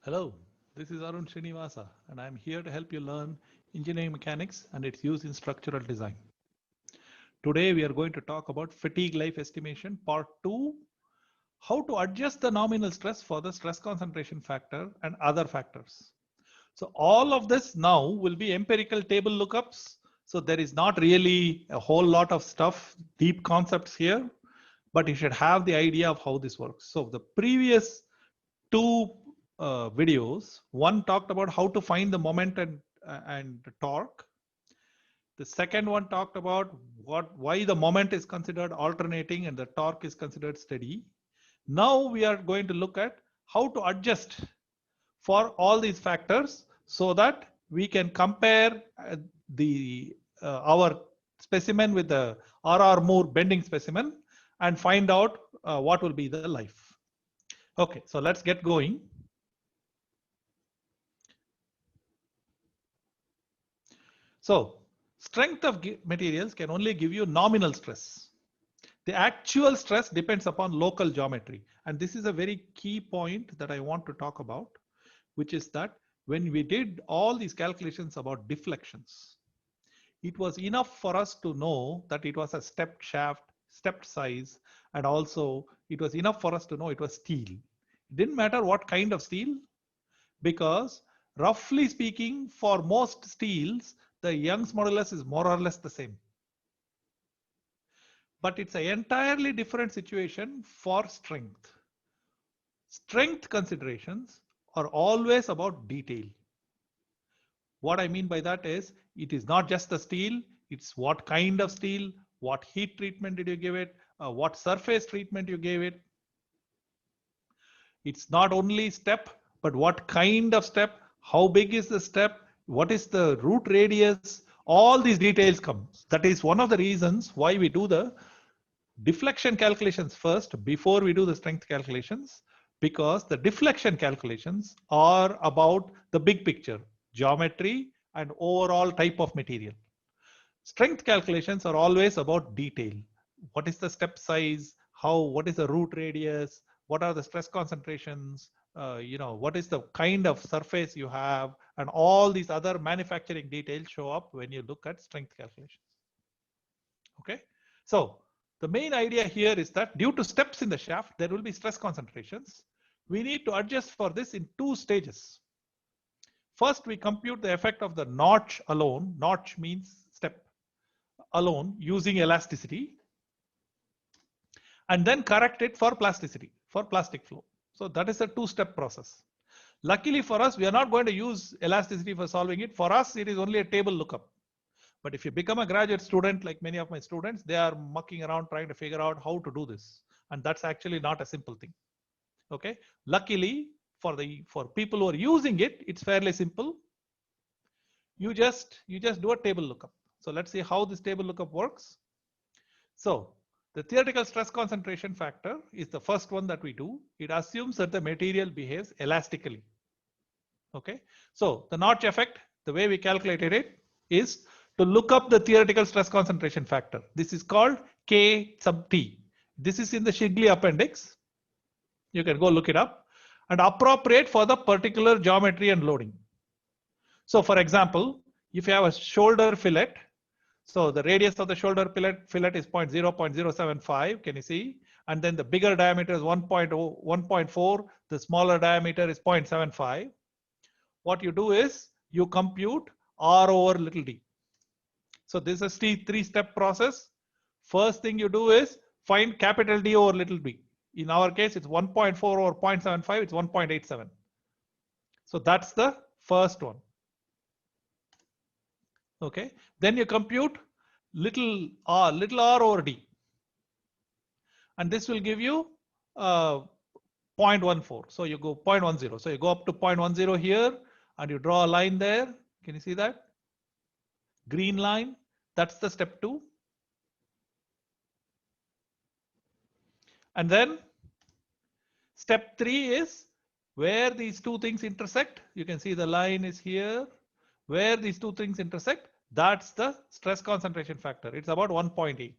Hello, this is Arun Srinivasa, and I'm here to help you learn engineering mechanics and its use in structural design. Today, we are going to talk about fatigue life estimation, part 2, how to adjust the nominal stress for the stress concentration factor and other factors. So all of this now will be empirical table lookups. So there is not really a whole lot of stuff, deep concepts here, but you should have the idea of how this works. So the previous two videos, one talked about how to find the moment and torque. The second one talked about why the moment is considered alternating and the torque is considered steady. Now we are going to look at how to adjust for all these factors so that we can compare our specimen with the R.R. Moore bending specimen and find out what will be the life. Okay, so let's get going. So strength of materials can only give you nominal stress. The actual stress depends upon local geometry. And this is a very key point that I want to talk about, which is that when we did all these calculations about deflections, it was enough for us to know that it was a stepped shaft, stepped size, and also it was enough for us to know it was steel. It didn't matter what kind of steel, because roughly speaking, for most steels, the Young's modulus is more or less the same. But it's an entirely different situation for strength. Strength considerations are always about detail. What I mean by that is, it is not just the steel, it's what kind of steel, what heat treatment did you give it, what surface treatment you gave it. It's not only step, but what kind of step, how big is the step, what is the root radius, all these details come. That is one of the reasons why we do the deflection calculations first before we do the strength calculations, because the deflection calculations are about the big picture, geometry and overall type of material. Strength calculations are always about detail. What is the step size? What is the root radius? What are the stress concentrations? What is the kind of surface you have? And all these other manufacturing details show up when you look at strength calculations. Okay. So the main idea here is that due to steps in the shaft, there will be stress concentrations. We need to adjust for this in two stages. First, we compute the effect of the notch alone. Notch means step alone using elasticity, and then correct it for plasticity, for plastic flow. So that is a two-step process. Luckily for us, we are not going to use elasticity for solving it. For us, it is only a table lookup. But if you become a graduate student, like many of my students, they are mucking around trying to figure out how to do this. And that's actually not a simple thing. Okay. Luckily for people who are using it, it's fairly simple. You just do a table lookup. So let's see how this table lookup works. So the theoretical stress concentration factor is the first one that we do. It assumes that the material behaves elastically. Okay. So the notch effect, the way we calculated it is to look up the theoretical stress concentration factor. This is called K sub T. This is in the Shigley appendix. You can go look it up, and appropriate for the particular geometry and loading. So for example, if you have a shoulder fillet, so the radius of the shoulder fillet is 0.075, can you see? And then the bigger diameter is 1.4, the smaller diameter is 0.75. What you do is you compute R over little d. So this is a three-step process. First thing you do is find capital D over little d. In our case, it's 1.4 over 0.75, it's 1.87. So that's the first one. Okay. Then you compute little r over d. And this will give you 0.14. So you go 0.10. So you go up to 0.10 here and you draw a line there. Can you see that? Green line. That's the step 2. And then step 3 is where these two things intersect. You can see the line is here. Where these two things intersect, that's the stress concentration factor. It's about 1.8.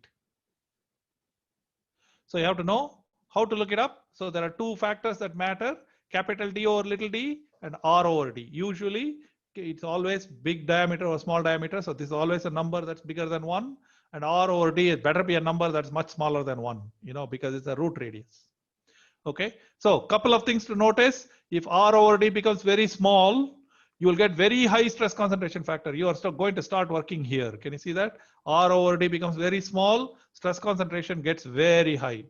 So you have to know how to look it up. So there are two factors that matter, capital D over little d and R over D. Usually it's always big diameter or small diameter. So this is always a number that's bigger than 1. And R over D, it better be a number that's much smaller than 1, because it's a root radius. Okay. So couple of things to notice. If R over D becomes very small, you will get very high stress concentration factor. You are still going to start working here. Can you see that? R over D becomes very small, stress concentration gets very high.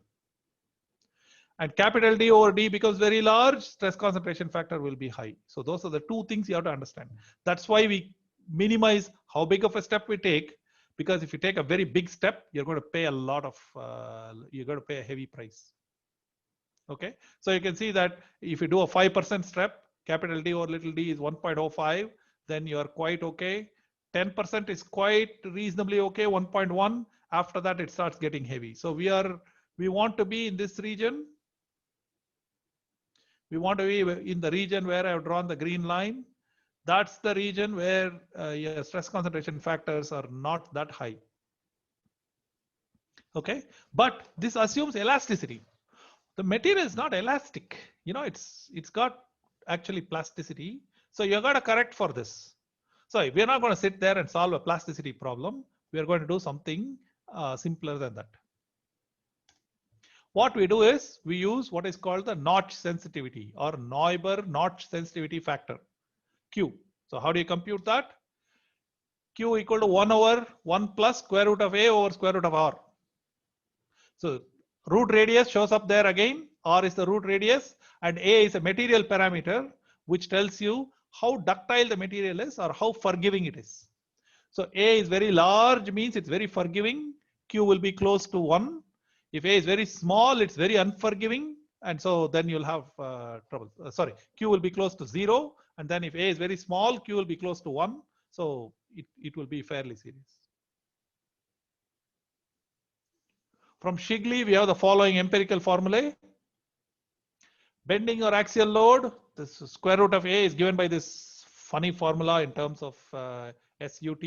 And capital D over D becomes very large, stress concentration factor will be high. So those are the two things you have to understand. That's why we minimize how big of a step we take, because if you take a very big step, you're going to pay a lot of, you're going to pay a heavy price. Okay, so you can see that if you do a 5% step, capital D over little d is 1.05, then you are quite okay. 10% is quite reasonably okay, 1.1. After that, it starts getting heavy. So we want to be in this region. We want to be in the region where I have drawn the green line. That's the region where your stress concentration factors are not that high. Okay, but this assumes elasticity. The material is not elastic. It's got actually plasticity. So you got to correct for this. So we're not going to sit there and solve a plasticity problem. We are going to do something simpler than that. What we do is we use what is called the notch sensitivity or Neuber notch sensitivity factor, Q. So how do you compute that? Q equal to 1 over 1 plus square root of A over square root of R. So root radius shows up there again. R is the root radius and A is a material parameter which tells you how ductile the material is or how forgiving it is. So A is very large means it's very forgiving. Q will be close to 1. If A is very small, it's very unforgiving. And so then you'll have trouble. Q will be close to 0. And then if A is very small, Q will be close to 1. So it will be fairly serious. From Shigley, we have the following empirical formulae. Bending or axial load, the square root of A is given by this funny formula in terms of SUT.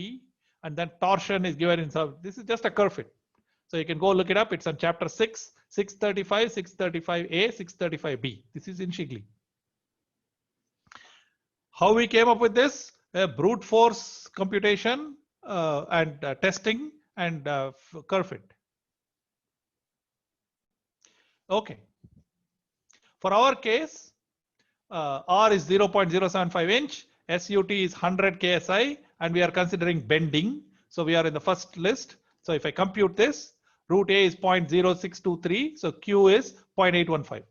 And then torsion is given in some, this is just a curve fit. So you can go look it up. It's on chapter 6, 635, 635A, 635B. This is in Shigley. How we came up with this? Brute force computation and testing and curve fit. Okay. For our case, R is 0.075 inch, SUT is 100 KSI, and we are considering bending. So we are in the first list. So if I compute this, root A is 0.0623, so Q is 0.815.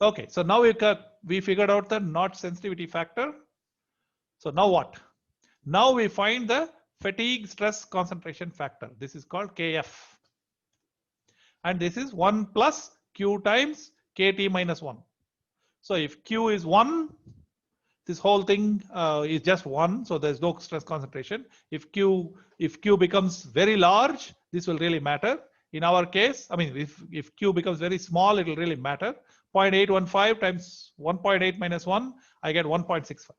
Okay, so now we figured out the notch sensitivity factor. So now what? Now we find the fatigue stress concentration factor. This is called KF. And this is 1 plus Q times KT minus 1. So if Q is 1, this whole thing is just 1, so there's no stress concentration. If Q becomes very large, this will really matter. In our case, I mean, if Q becomes very small, it will really matter. 0.815 times 1.8 minus 1, I get 1.65.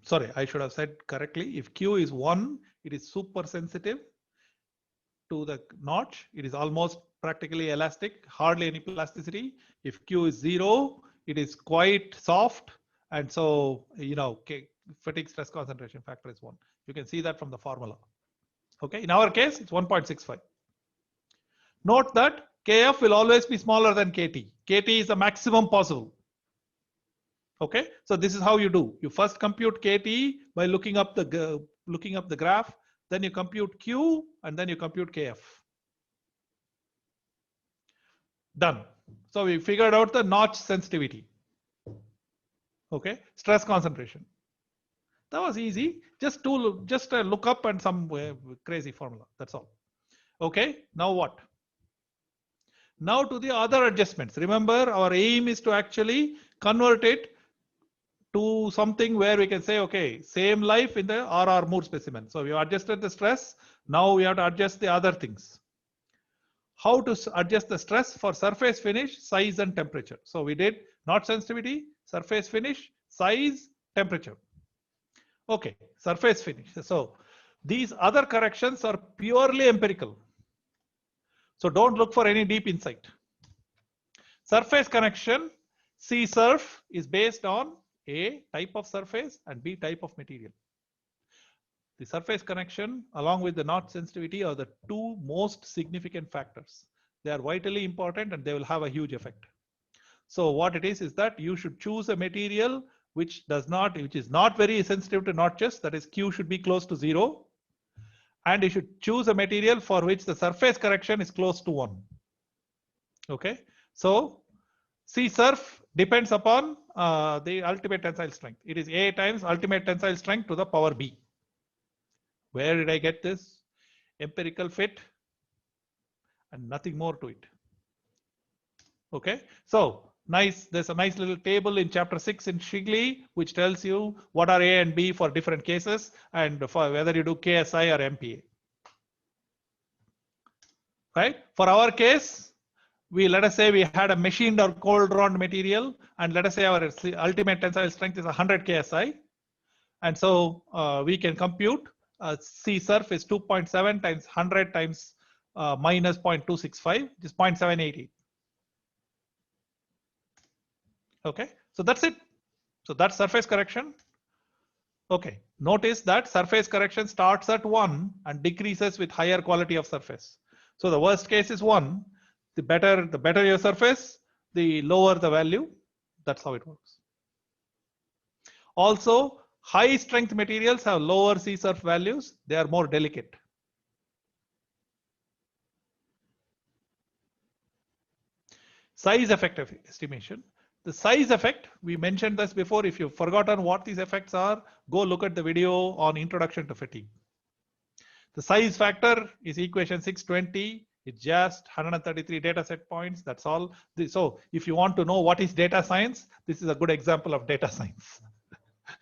Sorry, I should have said correctly. If Q is 1, it is super sensitive to the notch. It is almost practically elastic, hardly any plasticity. If Q is 0, it is quite soft. And so, fatigue stress concentration factor is 1. You can see that from the formula. Okay, in our case, it's 1.65. Note that KF will always be smaller than KT. KT is the maximum possible. Okay, so this is how you do. You first compute KT by looking up the graph, then you compute Q, and then you compute KF. Done. So we figured out the notch sensitivity. Okay, stress concentration. That was easy. Just look up and some crazy formula. That's all. Okay, now what? Now to the other adjustments. Remember, our aim is to actually convert it to something where we can say, okay, same life in the RR Moore specimen. So we adjusted the stress. Now we have to adjust the other things. How to adjust the stress for surface finish, size, and temperature. So we did notch sensitivity, surface finish, size, temperature. Okay, surface finish. So these other corrections are purely empirical. So don't look for any deep insight. Surface connection, C surf is based on A, type of surface, and B, type of material. The surface connection along with the knot sensitivity are the two most significant factors. They are vitally important and they will have a huge effect. So what it is that you should choose a material which is not very sensitive to notches, that is Q should be close to 0. And you should choose a material for which the surface correction is close to 1. Okay, so C surf depends upon the ultimate tensile strength. It is A times ultimate tensile strength to the power B. Where did I get this? Empirical fit and nothing more to it. Okay, so nice. There's a nice little table in chapter 6 in Shigley which tells you what are A and B for different cases and for whether you do KSI or MPa. Right? For our case, let us say we had a machined or cold drawn material, and let us say our ultimate tensile strength is 100 KSI, and so we can compute C surf is 2.7 times 100 times minus 0.265, which is 0.788. Okay, so that's it. So that's surface correction. Okay, notice that surface correction starts at 1 and decreases with higher quality of surface. So the worst case is 1. The better your surface, the lower the value. That's how it works. Also, high strength materials have lower C surf values. They are more delicate. Size effect estimation. The size effect, we mentioned this before. If you've forgotten what these effects are, go look at the video on introduction to fatigue. The size factor is equation 620. It's just 133 data set points. That's all. So if you want to know what is data science, this is a good example of data science.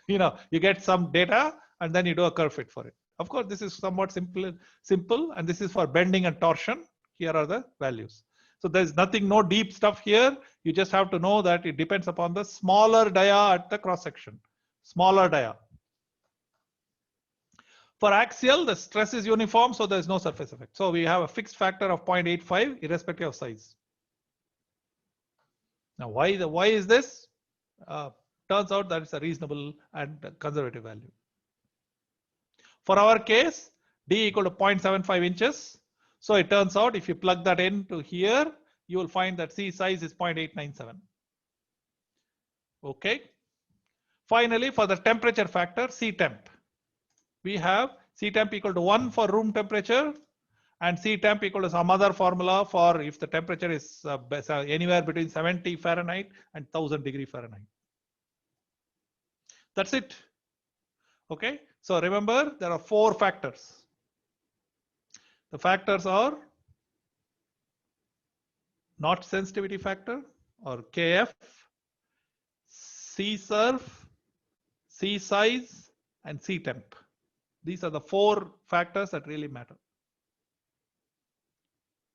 You get some data and then you do a curve fit for it. Of course, this is somewhat simple, and this is for bending and torsion. Here are the values. So there's no deep stuff here. You just have to know that it depends upon the smaller dia at the cross section. Smaller dia. For axial, the stress is uniform, so there's no surface effect. So we have a fixed factor of 0.85 irrespective of size. Now, why is this? Turns out that it's a reasonable and conservative value. For our case, D equal to 0.75 inches. So it turns out if you plug that into here, you will find that C size is 0.897. Okay. Finally, for the temperature factor, C temp, we have C temp equal to 1 for room temperature and C temp equal to some other formula for if the temperature is anywhere between 70 Fahrenheit and 1000 degree Fahrenheit. That's it. Okay. So remember, there are 4 factors. The factors are knot sensitivity factor or KF, C surf, C size, and C temp. These are the 4 factors that really matter.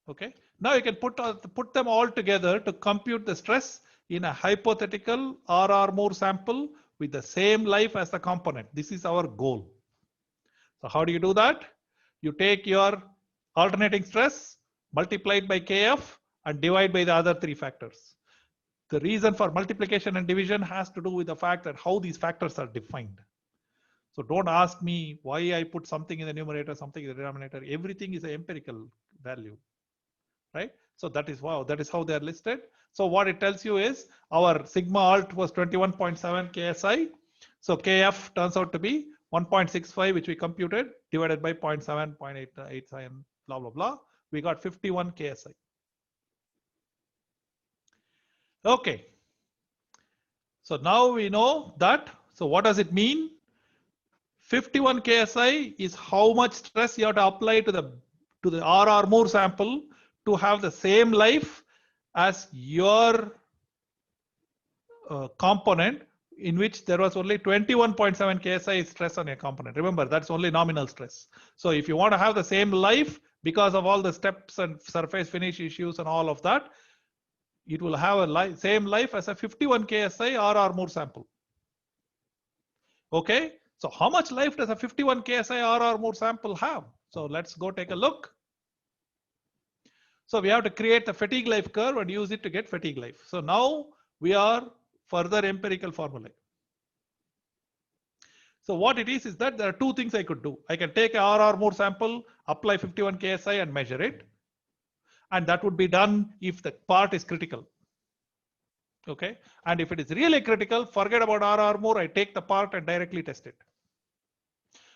Okay. Now you can put them all together to compute the stress in a hypothetical RR Moore sample with the same life as the component. This is our goal. So how do you do that? You take your alternating stress multiplied by KF and divide by the other 3 factors. The reason for multiplication and division has to do with the fact that how these factors are defined. So don't ask me why I put something in the numerator, something in the denominator. Everything is an empirical value, right? So that is how they are listed. So what it tells you is our sigma alt was 21.7 KSI. So KF turns out to be 1.65, which we computed, divided by 0.7, 0.887, blah, blah, blah. We got 51 KSI. Okay. So now we know that. So what does it mean? 51 KSI is how much stress you have to apply to the RR Moore sample to have the same life as your component, in which there was only 21.7 KSI stress on your component. Remember, that's only nominal stress. So if you want to have the same life because of all the steps and surface finish issues and all of that, it will have a same life as a 51 KSI RR Moore sample. Okay. So how much life does a 51 KSI RR Moore sample have? So let's go take a look. So we have to create the fatigue life curve and use it to get fatigue life. So now we are further empirical formulae. So what it is that there are two things I could do. I can take a RR Moore sample, apply 51 KSI and measure it. And that would be done if the part is critical. Okay. And if it is really critical, forget about RR Moore. I take the part and directly test it.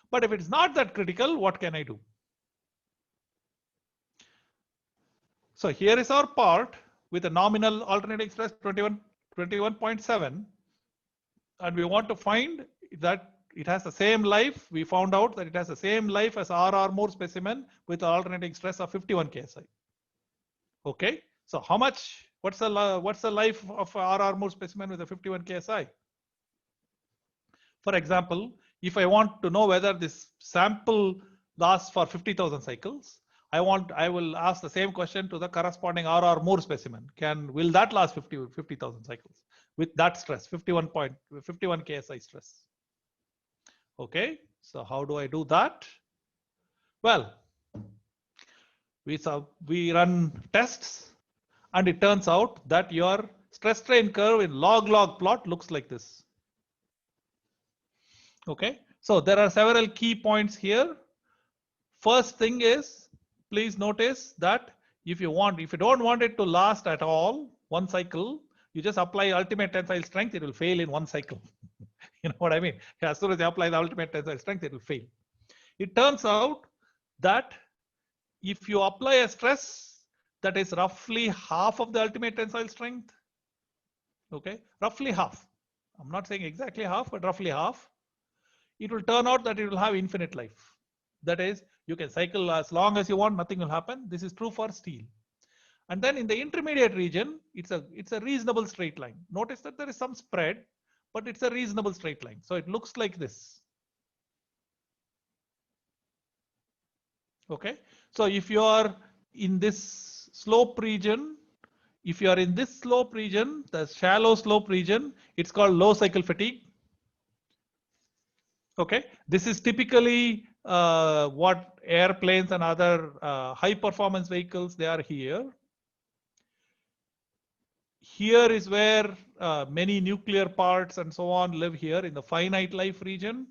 But if it's not that critical, what can I do? So here is our part with a nominal alternating stress 21.7. And we want to find that it has the same life. We found out that it has the same life as RR Moore specimen with alternating stress of 51 KSI. Okay. So how much, what's the life of RR Moore specimen with a 51 KSI? For example, if I want to know whether this sample lasts for 50,000 cycles, I will ask the same question to the corresponding RR Moore specimen. Will that last 50,000 cycles with that stress, 51 KSI stress? Okay, so how do I do that? Well, we run tests and it turns out that your stress strain curve in log plot looks like this. Okay, so there are several key points here. First thing is, please notice that if you don't want it to last at all, one cycle, you just apply ultimate tensile strength, it will fail in one cycle. You know what I mean? As soon as you apply the ultimate tensile strength, it will fail. It turns out that if you apply a stress that is roughly half of the ultimate tensile strength, okay, roughly half. I'm not saying exactly half, but roughly half. It will turn out that it will have infinite life. That is, you can cycle as long as you want, nothing will happen. This is true for steel. And then in the intermediate region, it's a reasonable straight line. Notice that there is some spread, but it's a reasonable straight line. So it looks like this. Okay. So if you are in this slope region, the shallow slope region, it's called low cycle fatigue. Okay. This is typically what airplanes and other high performance vehicles, they are here. Here is where many nuclear parts and so on live here in the finite life region.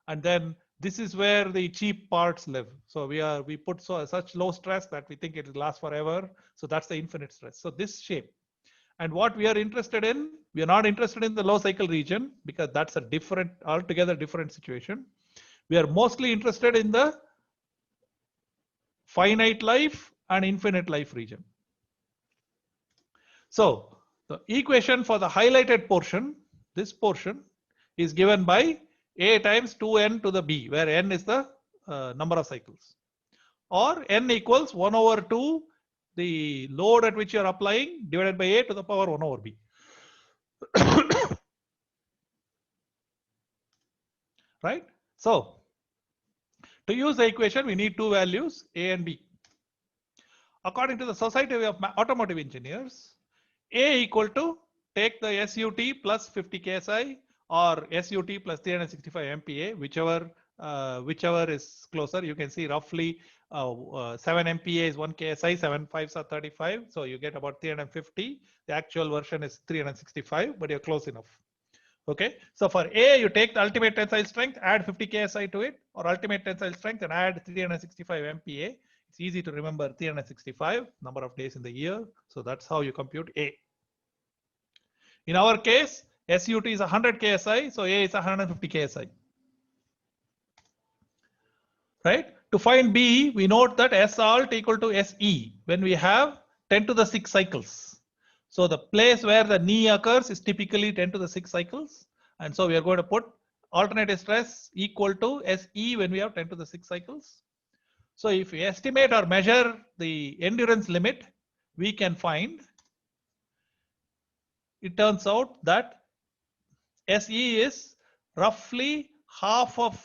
And then this is where the cheap parts live. So we put such low stress that we think it will last forever. So that's the infinite stress. So this shape. And what we are interested in, we are not interested in the low cycle region because that's a altogether different situation. We are mostly interested in the finite life and infinite life region. So the equation for the highlighted portion, this portion is given by A times 2n to the B, where n is the number of cycles, or n equals 1 over 2 the load at which you are applying divided by A to the power 1 over B. Right? So to use the equation, we need two values, A and B. According to the Society of Automotive Engineers, A equal to take the SUT plus 50 KSI or SUT plus 365 MPa, whichever is closer. You can see roughly 7 MPa is 1 KSI, 7 5s are 35. So you get about 350. The actual version is 365, but you're close enough. Okay. So for A, you take the ultimate tensile strength, add 50 KSI to it, or ultimate tensile strength and add 365 MPa. It's easy to remember 365 number of days in the year. So that's how you compute A. In our case, SUT is 100 KSI, so A is 150 KSI. Right? To find B, we note that S alt equal to SE when we have 10 to the 6 cycles. So the place where the knee occurs is typically 10 to the 6 cycles. And so we are going to put alternating stress equal to SE when we have 10 to the 6 cycles. So if we estimate or measure the endurance limit, we can find, it turns out that SE is roughly half of,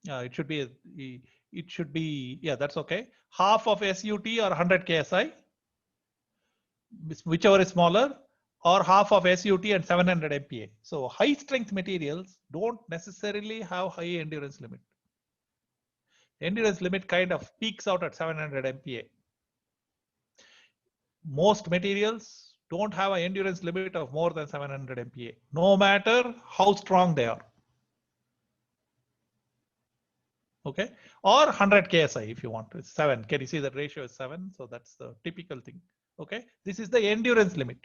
it should be, yeah, that's okay. Half of SUT or 100 KSI, whichever is smaller, or half of SUT and 700 MPa. So high strength materials don't necessarily have high endurance limit. Endurance limit kind of peaks out at 700 MPa. most materials don't have an endurance limit of more than 700 MPa, no matter how strong they are. Okay, or 100 KSI if you want. It's 7. Can you see that ratio is 7? So that's the typical thing. Okay, this is the endurance limit.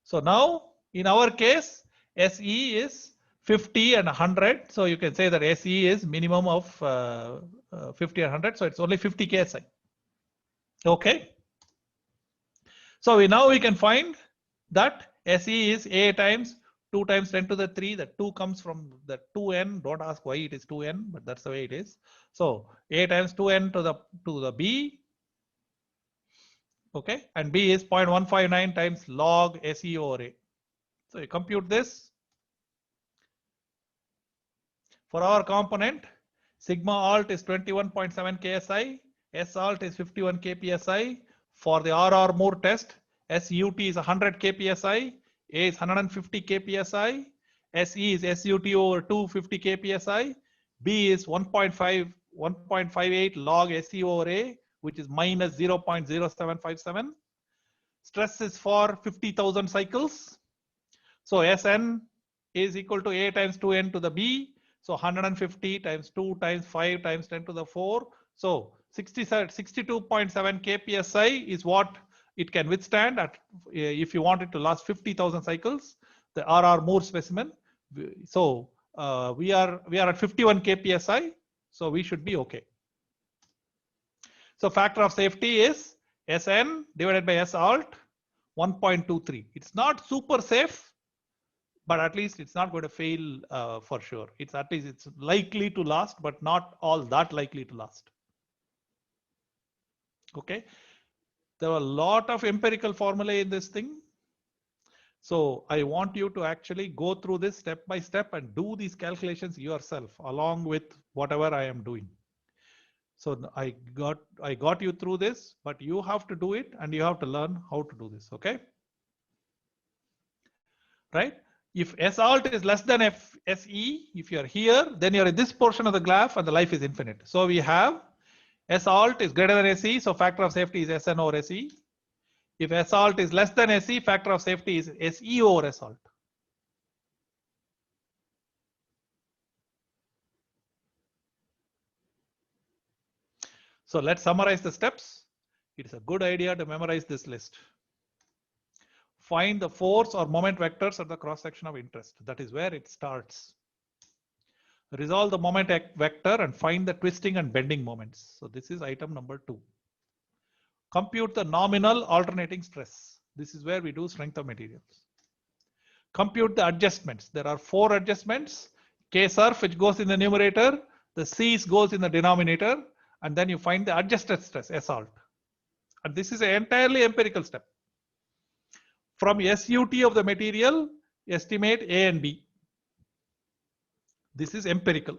So now in our case, SE is 50 and 100. So you can say that SE is minimum of 50 and 100. So it's only 50 KSI. Okay. So now we can find that SE is A times 2 times 10 to the 3. The 2 comes from the 2n. Don't ask why it is 2n, but that's the way it is. So A times 2n to the B. Okay, and B is 0.159 times log SE over A. So you compute this. For our component, sigma alt is 21.7 KSI, S alt is 51 kPSI. For the RR Moore test, SUT is 100 kPSI, A is 150 kPSI, SE is SUT over 250 kPSI, B is 1.58 log SE over A, which is minus 0.0757. Stress is for 50,000 cycles. So Sn is equal to A times 2n to the B. So 150 times 2 times 5 times 10 to the 4. So 62.7 kPSI is what it can withstand at, if you want it to last 50,000 cycles, the RR Moore specimen. So we are at 51 kPSI. So we should be okay. So factor of safety is Sn divided by S alt 1.23. It's not super safe, but at least it's not going to fail for sure. It's at least it's likely to last, but not all that likely to last. Okay. There are a lot of empirical formulae in this thing. So I want you to actually go through this step by step and do these calculations yourself along with whatever I am doing. So I got you through this, but you have to do it and you have to learn how to do this. Okay. Right. If S alt is less than SE, if you're here, then you're in this portion of the graph and the life is infinite. So we have S alt is greater than SE, so factor of safety is Sn over SE. If S alt is less than SE, factor of safety is SE over S alt. So let's summarize the steps. It is a good idea to memorize this list. Find the force or moment vectors at the cross section of interest. That is where it starts. Resolve the moment vector and find the twisting and bending moments. So this is item number 2. Compute the nominal alternating stress. This is where we do strength of materials. Compute the adjustments. There are 4 adjustments. K surf, which goes in the numerator, the C's goes in the denominator, and then you find the adjusted stress, S alt. And this is an entirely empirical step. From SUT of the material, estimate A and B. This is empirical.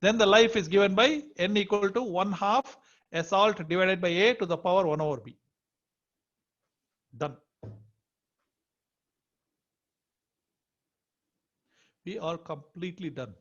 Then the life is given by N equal to 1/2 S alt divided by A to the power 1 over B. Done. We are completely done.